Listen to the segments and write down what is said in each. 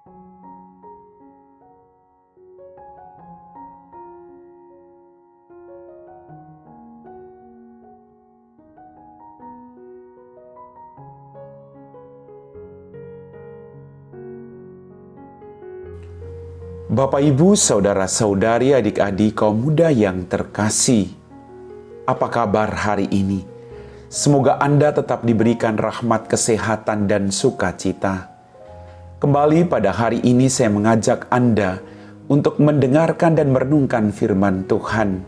Bapak, Ibu, saudara-saudari, adik-adik kaum muda yang terkasih, apa kabar hari ini? Semoga Anda tetap diberikan rahmat kesehatan dan sukacita. Kembali pada hari ini saya mengajak Anda untuk mendengarkan dan merenungkan firman Tuhan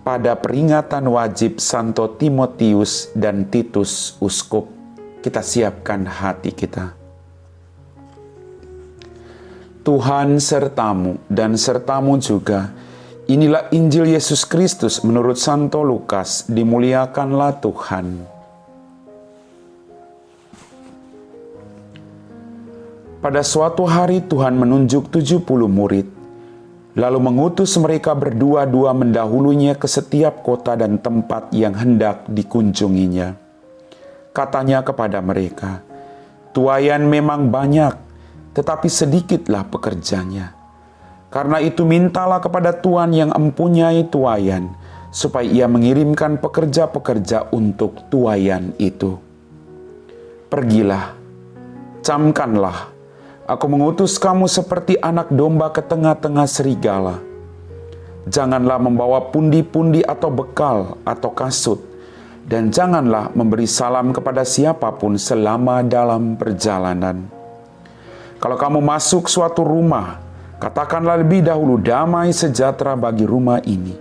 pada peringatan wajib Santo Timotius dan Titus Uskup. Kita siapkan hati kita. Tuhan sertamu dan sertamu juga. Inilah Injil Yesus Kristus menurut Santo Lukas. Dimuliakanlah Tuhan. Pada suatu hari Tuhan menunjuk 70 murid, lalu mengutus mereka berdua-dua mendahulunya ke setiap kota dan tempat yang hendak dikunjunginya. Katanya kepada mereka, "Tuaian memang banyak, tetapi sedikitlah pekerjanya. Karena itu mintalah kepada Tuhan yang mempunyai tuaian, supaya ia mengirimkan pekerja-pekerja untuk tuaian itu. Pergilah, camkanlah, aku mengutus kamu seperti anak domba ke tengah-tengah serigala. Janganlah membawa pundi-pundi atau bekal atau kasut, dan janganlah memberi salam kepada siapapun selama dalam perjalanan. Kalau kamu masuk suatu rumah, katakanlah lebih dahulu damai sejahtera bagi rumah ini.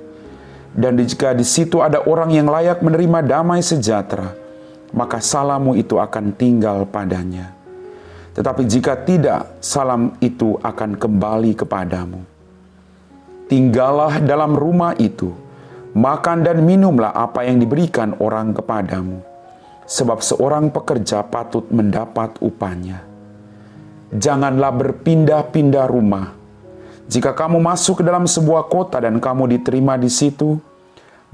Dan jika di situ ada orang yang layak menerima damai sejahtera, maka salammu itu akan tinggal padanya. Tetapi jika tidak, salam itu akan kembali kepadamu. Tinggallah dalam rumah itu, makan dan minumlah apa yang diberikan orang kepadamu. Sebab seorang pekerja patut mendapat upahnya. Janganlah berpindah-pindah rumah. Jika kamu masuk ke dalam sebuah kota dan kamu diterima di situ,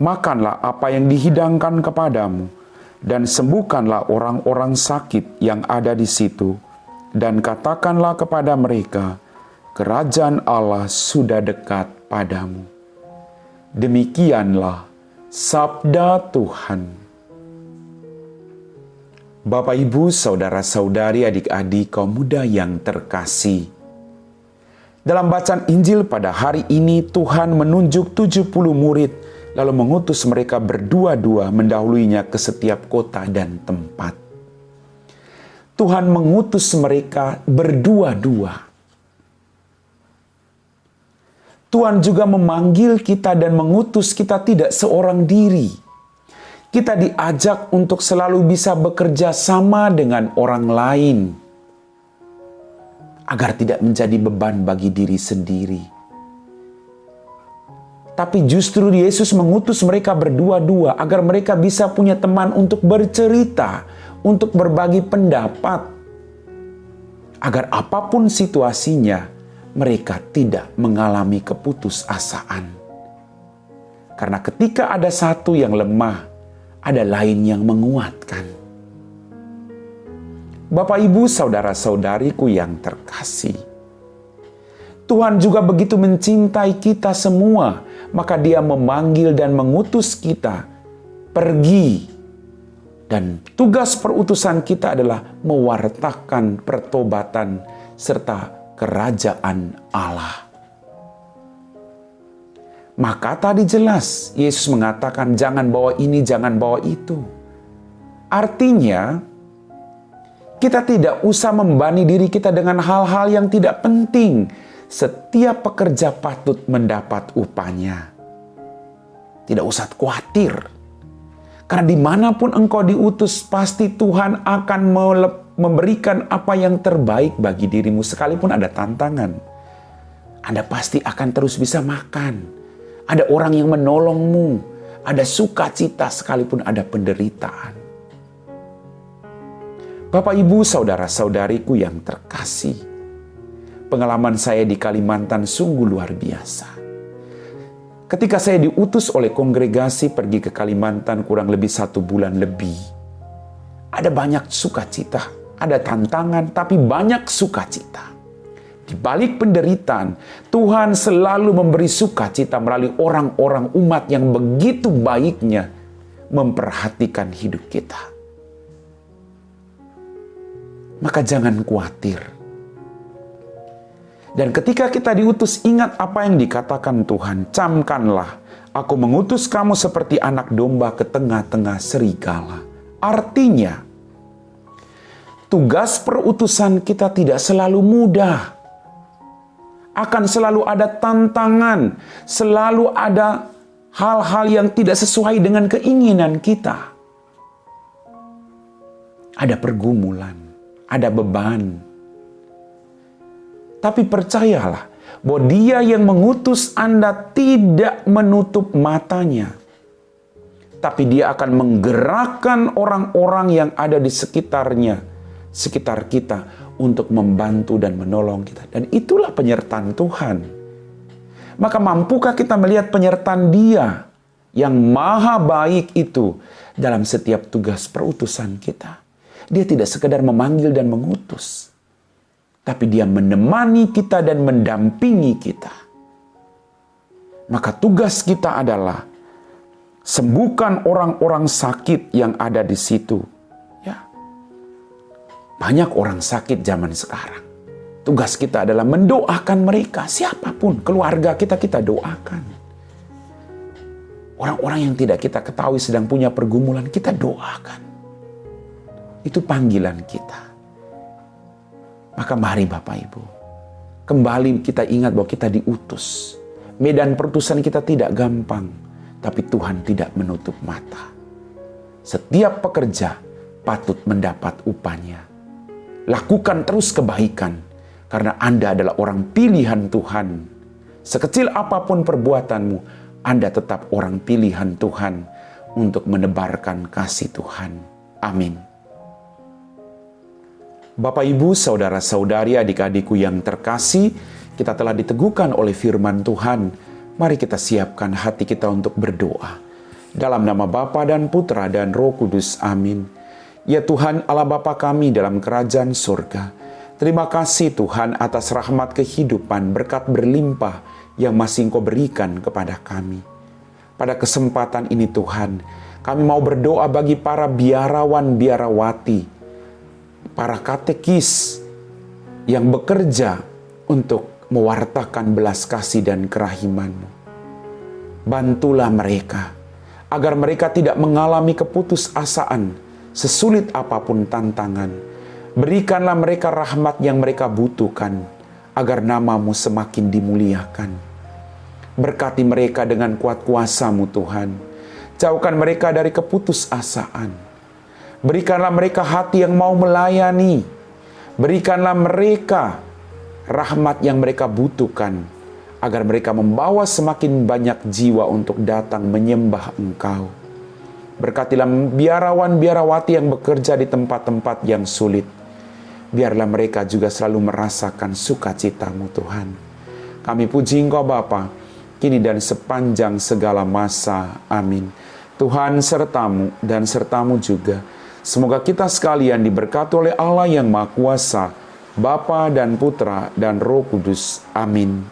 makanlah apa yang dihidangkan kepadamu, dan sembuhkanlah orang-orang sakit yang ada di situ, dan katakanlah kepada mereka, kerajaan Allah sudah dekat padamu." Demikianlah sabda Tuhan. Bapak, Ibu, saudara-saudari, adik-adik kaum muda yang terkasih. Dalam bacaan Injil pada hari ini, Tuhan menunjuk 70 murid, lalu mengutus mereka berdua-dua mendahuluinya ke setiap kota dan tempat. Tuhan mengutus mereka berdua-dua. Tuhan juga memanggil kita dan mengutus kita tidak seorang diri. Kita diajak untuk selalu bisa bekerja sama dengan orang lain, agar tidak menjadi beban bagi diri sendiri. Tapi justru Yesus mengutus mereka berdua-dua, agar mereka bisa punya teman untuk bercerita, untuk berbagi pendapat, agar apapun situasinya, mereka tidak mengalami keputusasaan. Karena ketika ada satu yang lemah, ada lain yang menguatkan. Bapak, Ibu, saudara-saudariku yang terkasih, Tuhan juga begitu mencintai kita semua, maka Dia memanggil dan mengutus kita pergi. Dan tugas perutusan kita adalah mewartakan pertobatan serta kerajaan Allah. Maka tadi jelas Yesus mengatakan jangan bawa ini, jangan bawa itu. Artinya kita tidak usah membebani diri kita dengan hal-hal yang tidak penting. Setiap pekerja patut mendapat upahnya. Tidak usah khawatir. Karena dimanapun engkau diutus, pasti Tuhan akan memberikan apa yang terbaik bagi dirimu. Sekalipun ada tantangan, Anda pasti akan terus bisa makan. Ada orang yang menolongmu, ada sukacita sekalipun ada penderitaan. Bapak, Ibu, saudara-saudariku yang terkasih, pengalaman saya di Kalimantan sungguh luar biasa. Ketika saya diutus oleh kongregasi pergi ke Kalimantan kurang lebih 1 bulan lebih, ada banyak sukacita, ada tantangan tapi banyak sukacita. Di balik penderitaan, Tuhan selalu memberi sukacita melalui orang-orang umat yang begitu baiknya memperhatikan hidup kita. Maka jangan khawatir. Dan ketika kita diutus, ingat apa yang dikatakan Tuhan. Camkanlah, aku mengutus kamu seperti anak domba ke tengah-tengah serigala. Artinya, tugas perutusan kita tidak selalu mudah. Akan selalu ada tantangan, selalu ada hal-hal yang tidak sesuai dengan keinginan kita. Ada pergumulan, ada beban. Tapi percayalah bahwa Dia yang mengutus Anda tidak menutup matanya. Tapi Dia akan menggerakkan orang-orang yang ada di sekitar kita untuk membantu dan menolong kita. Dan itulah penyertaan Tuhan. Maka mampukah kita melihat penyertaan Dia yang maha baik itu dalam setiap tugas perutusan kita? Dia tidak sekedar memanggil dan mengutus, tapi Dia menemani kita dan mendampingi kita. Maka tugas kita adalah sembuhkan orang-orang sakit yang ada di situ. Ya. Banyak orang sakit zaman sekarang. Tugas kita adalah mendoakan mereka. Siapapun, keluarga kita doakan. Orang-orang yang tidak kita ketahui sedang punya pergumulan, kita doakan. Itu panggilan kita. Maka mari Bapak Ibu, kembali kita ingat bahwa kita diutus. Medan perutusan kita tidak gampang, tapi Tuhan tidak menutup mata. Setiap pekerja patut mendapat upahnya. Lakukan terus kebaikan, karena Anda adalah orang pilihan Tuhan. Sekecil apapun perbuatanmu, Anda tetap orang pilihan Tuhan untuk menebarkan kasih Tuhan. Amin. Bapak, Ibu, saudara-saudari, adik-adikku yang terkasih, kita telah diteguhkan oleh firman Tuhan. Mari kita siapkan hati kita untuk berdoa. Dalam nama Bapa dan Putra dan Roh Kudus, amin. Ya Tuhan Allah Bapa kami dalam kerajaan surga, terima kasih Tuhan atas rahmat kehidupan, berkat berlimpah yang masih Engkau berikan kepada kami. Pada kesempatan ini Tuhan, kami mau berdoa bagi para biarawan biarawati, para katekis yang bekerja untuk mewartakan belas kasih dan kerahiman-Mu. Bantulah mereka, agar mereka tidak mengalami keputusasaan, sesulit apapun tantangan. Berikanlah mereka rahmat yang mereka butuhkan, agar nama-Mu semakin dimuliakan. Berkati mereka dengan kuat kuasa-Mu Tuhan. Jauhkan mereka dari keputusasaan. Berikanlah mereka hati yang mau melayani. Berikanlah mereka rahmat yang mereka butuhkan, agar mereka membawa semakin banyak jiwa untuk datang menyembah Engkau. Berkatilah biarawan biarawati yang bekerja di tempat-tempat yang sulit. Biarlah mereka juga selalu merasakan sukacita-Mu Tuhan. Kami puji Engkau Bapa, kini dan sepanjang segala masa. Amin. Tuhan serta-Mu dan serta-Mu juga. Semoga kita sekalian diberkati oleh Allah yang Maha Kuasa, Bapa dan Putra dan Roh Kudus. Amin.